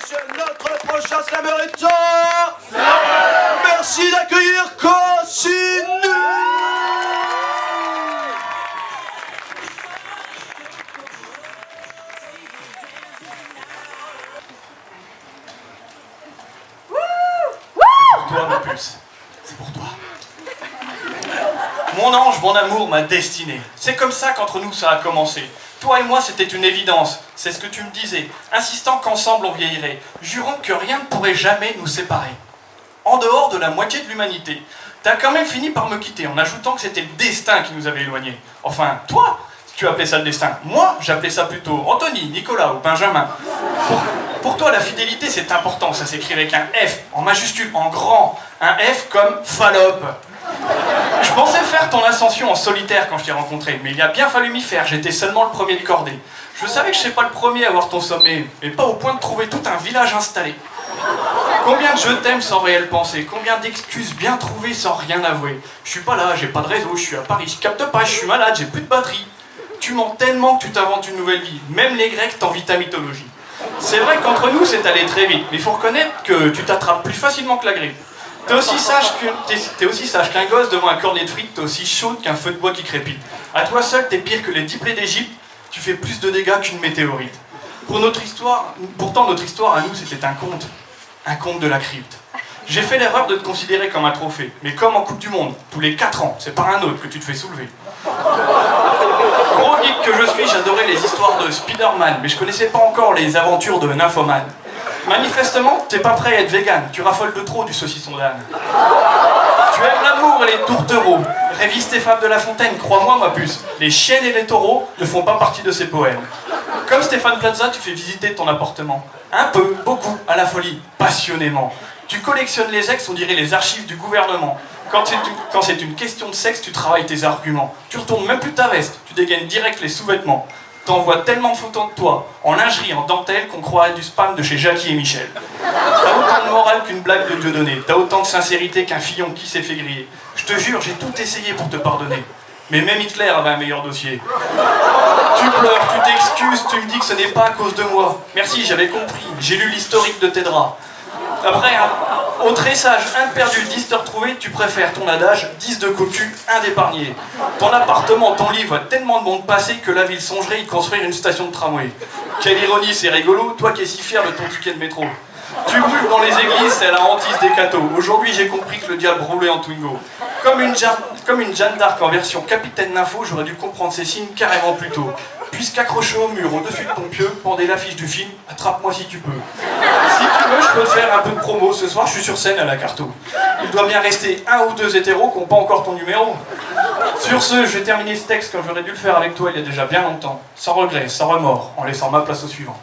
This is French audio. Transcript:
messieurs, notre prochain slameur. Merci d'accueillir Cossinu. C'est pour toi, ma puce. C'est pour toi. Mon ange, mon amour, ma destinée. C'est comme ça qu'entre nous ça a commencé. Toi et moi, c'était une évidence. C'est ce que tu me disais, insistant qu'ensemble on vieillirait, jurant que rien ne pourrait jamais nous séparer. En dehors de la moitié de l'humanité, t'as quand même fini par me quitter en ajoutant que c'était le destin qui nous avait éloignés. Enfin, toi, tu appelais ça le destin. Moi, j'appelais ça plutôt Anthony, Nicolas ou Benjamin. Pour toi, la fidélité, c'est important. Ça s'écrit avec un F, en majuscule, en grand. Un F comme Fallope. Je pensais faire ton ascension en solitaire quand je t'ai rencontré, mais il a bien fallu m'y faire, j'étais seulement le premier de cordée. Je savais que je ne serais pas le premier à voir ton sommet, mais pas au point de trouver tout un village installé. Combien de je t'aime sans réelle pensée, combien d'excuses bien trouvées sans rien avouer. Je suis pas là, j'ai pas de réseau, je suis à Paris, je capte pas, je suis malade, j'ai plus de batterie. Tu mens tellement que tu t'inventes une nouvelle vie, même les Grecs t'envient ta mythologie. C'est vrai qu'entre nous c'est allé très vite, mais il faut reconnaître que tu t'attrapes plus facilement que la grippe. T'es aussi sage qu'un gosse devant un cornet de frites, t'es aussi chaude qu'un feu de bois qui crépite. À toi seul, t'es pire que les 10 plaies d'Égypte, tu fais plus de dégâts qu'une météorite. Pourtant notre histoire à nous, c'était un conte de la crypte. J'ai fait l'erreur de te considérer comme un trophée, mais comme en Coupe du Monde, tous les 4 ans, c'est par un autre que tu te fais soulever. Gros geek que je suis, j'adorais les histoires de Spider-Man, mais je connaissais pas encore les aventures de Nymphoman. Manifestement, t'es pas prêt à être vegan, tu raffoles de trop du saucisson d'âne. Tu aimes l'amour et les tourtereaux. Révise Stéphane de La Fontaine, crois-moi ma puce, les chiennes et les taureaux ne font pas partie de ses poèmes. Comme Stéphane Plaza, tu fais visiter ton appartement. Un peu, beaucoup, à la folie, passionnément. Tu collectionnes les ex, on dirait les archives du gouvernement. Quand c'est une question de sexe, tu travailles tes arguments. Tu retournes même plus ta veste, tu dégaines direct les sous-vêtements. T'envoies tellement de photos de toi, en lingerie, en dentelle, qu'on croirait du spam de chez Jackie et Michel. T'as autant de morale qu'une blague de Dieudonné, t'as autant de sincérité qu'un Fillon qui s'est fait griller. Je te jure, j'ai tout essayé pour te pardonner. Mais même Hitler avait un meilleur dossier. Tu pleures, tu t'excuses, tu me dis que ce n'est pas à cause de moi. Merci, j'avais compris, j'ai lu l'historique de tes draps. Après, au tressage, 1 de perdu, 10 de retrouvé, tu préfères ton adage, 10 de cocu, 1 d'épargné. Ton appartement, ton lit voit tellement de monde passer que la ville songerait y construire une station de tramway. Quelle ironie, c'est rigolo, toi qui es si fier de ton ticket de métro. Tu brûles dans les églises, c'est la hantise des cathos. Aujourd'hui, j'ai compris que le diable roulait en Twingo. Comme une Jeanne d'Arc en version Capitaine Nympho, j'aurais dû comprendre ces signes carrément plus tôt. Puisqu'accroché au mur au-dessus de ton pieu, pendait l'affiche du film « Attrape-moi si tu peux ». Si tu veux, je peux te faire un peu de promo. Ce soir, je suis sur scène à la Carto. Il doit bien rester 1 ou 2 hétéros qui n'ont pas encore ton numéro. Sur ce, je vais terminer ce texte comme j'aurais dû le faire avec toi il y a déjà bien longtemps. Sans regret, sans remords, en laissant ma place au suivant.